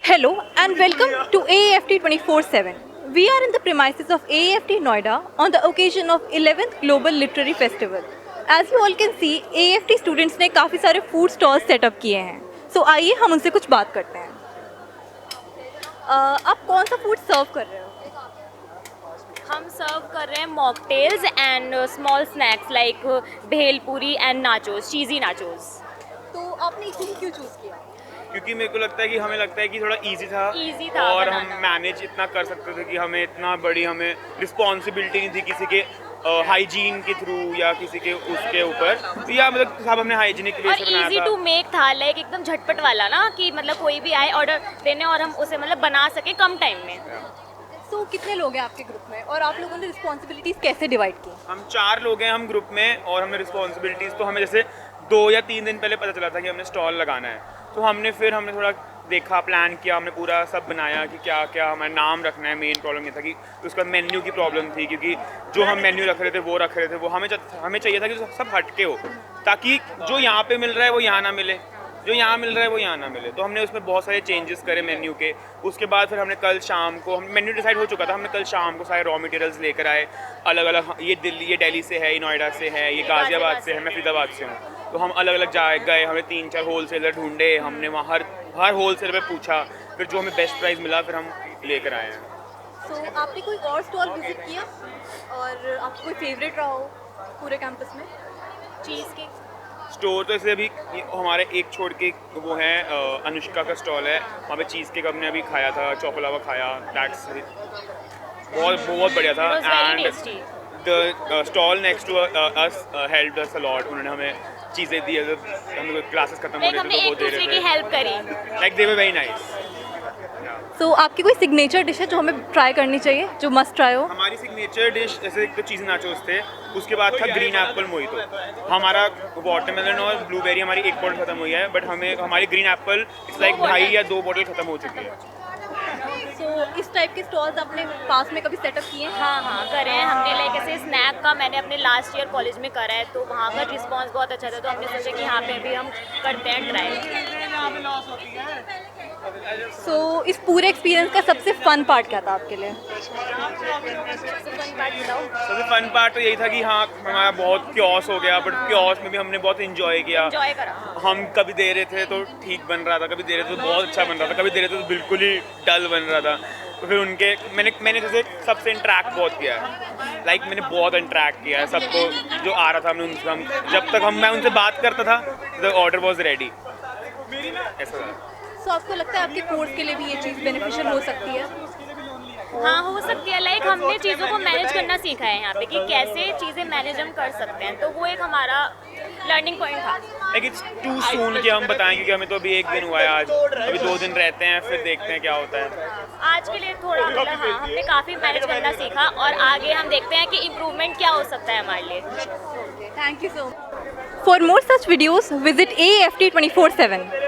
Hello and welcome to AAFT 24/7. We are in the premises of AAFT Noida on the occasion of 11th Global Literary Festival. As you all can see, AAFT students ने काफ़ी सारे food stalls setup किए हैं. So आइए हम उनसे कुछ बात करते हैं. आप कौन सा फूड सर्व कर रहे हो? हम सर्व कर रहे हैं mocktails and small snacks like bhelpuri and nachos, cheesy nachos. तो आपने इसे क्यों चूज़ किया? क्योंकि मेरे को लगता है कि हमें लगता है कि थोड़ा इजी था और हम मैनेज इतना कर सकते थे कि हमें इतना बड़ी हमें रिस्पॉन्सिबिलिटी नहीं थी किसी के हाइजीन के थ्रू या किसी के उसके ऊपर. तो या मतलब सब हमने हाइजीनिक वे से बनाया था. इजी टू मेक था, लाइक एकदम झटपट वाला ना कि मतलब कोई भी आए ऑर्डर देने और हम उसे मतलब बना सके कम टाइम में. So कितने लोग हैं आपके ग्रुप में और आप लोगों ने रिस्पॉन्सिबिलिटीज़ कैसे डिवाइड की? हम 4 लोग हैं हम ग्रुप में और हमने रिस्पॉन्सिबिलिटीज़ तो हमें जैसे 2 या 3 दिन पहले पता चला था कि हमने स्टॉल लगाना है. तो हमने थोड़ा देखा, प्लान किया, हमने पूरा सब बनाया कि क्या क्या हमारा नाम रखना है. मेन प्रॉब्लम ये था कि उसका मेन्यू की प्रॉब्लम थी क्योंकि जो हम मेन्यू रख रहे थे वो वो हमें चाहिए था कि सब हटके हो ताकि जो यहाँ पे मिल रहा है वो यहाँ ना मिले, जो यहाँ मिल रहा है वो यहाँ ना मिले. तो हमने उसमें बहुत सारे चेंजेस करे मेन्यू के. उसके बाद फिर हमने कल शाम को मेन्यू डिसाइड हो चुका था. हमने कल शाम को सारे रॉ मटेरियल्स लेकर आए अलग अलग. ये दिल्ली से है, ये नोएडा से है, ये गाज़ियाबाद से है, मैं फरीदाबाद से हूँ. तो हम अलग अलग गए, हमने 3-4 होलसेलर ढूंढे. हमने वहाँ हर होलसेलर पे पूछा, फिर जो हमें बेस्ट प्राइस मिला फिर हम लेकर आए हैं. So आपने कोई और स्टॉल विजिट किया और आपको कोई फेवरेट रहा हो पूरे कैंपस में? चीज़ केक स्टोर तो ऐसे अभी हमारे एक छोड़ के वो है अनुष्का का स्टॉल है, वहाँ पे चीज़ केक हमने अभी खाया था, चॉकलावा खाया. दैट्स बहुत बढ़िया था. And the stall next to us helped us a lot. उन्होंने हमें चीज़ें दी, हम क्लासेस खत्म हो रहे थे तो वो दे रहे थे. हेल्प करी, like they were very nice. So आपकी कोई सिग्नेचर डिश है जो हमें ट्राई करनी चाहिए, जो मस्ट ट्राई हो? हमारी सिग्नेचर डिश जैसे एक तो चीज़ नाचोस थे, उसके बाद था ग्रीन एप्पल मोहितो. हमारा वाटरमेलन और ब्लूबेरी हमारी एक बॉटल खत्म हुई है, बट हमारी ग्रीन एप्पल इट्स लाइक 2.5 या 2 बॉटल खत्म हो चुकी है. So इस टाइप के स्टॉल्स आपने पास में कभी सेटअप किए हैं? हाँ करे हैं हमने. लाइक ऐसे स्नैक का मैंने अपने लास्ट ईयर कॉलेज में करा है, तो वहाँ का रिस्पांस बहुत अच्छा था. तो हमने सोचा कि यहाँ पे भी हम करते हैं ट्राई. So इस पूरे एक्सपीरियंस का सबसे फन पार्ट क्या था आपके लिए? सबसे फन पार्ट तो यही था कि हाँ हमारा बहुत क्योस हो गया, बट क्योस में भी हमने बहुत इंजॉय किया. एंजॉय करा. हम कभी दे रहे थे तो ठीक बन रहा था, कभी दे रहे थे तो बहुत अच्छा बन रहा था, कभी दे रहे थे तो बिल्कुल ही डल बन रहा था. तो फिर उनके मैंने जैसे सबसे इंटरेक्ट बहुत किया है. लाइक मैंने बहुत इंटरेक्ट किया है सबको जो आ रहा था. हमने उनसे जब तक मैं उनसे बात करता था द ऑर्डर वॉज रेडी. ऐसा था. So आपको लगता है आपके कोर्स के लिए भी ये चीज़ बेनिफिशियल हो सकती है? हाँ हो सकती है. लाइक हमने चीज़ों को मैनेज करना सीखा है यहाँ पे कि कैसे चीज़ें मैनेज हम कर सकते हैं. तो वो एक हमारा लर्निंग पॉइंट था. लाइक इट्स टू सून कि हम बताएं क्योंकि हमें तो अभी 1 दिन हुआ है आज, अभी 2 दिन रहते हैं फिर देखते हैं क्या होता है. आज के लिए थोड़ा मतलब हाँ हमने काफ़ी मैनेज करना सीखा और आगे हम देखते हैं कि इम्प्रूवमेंट क्या हो सकता है हमारे लिए. Thank you so much. For more such videos, visit AAFT 24/7.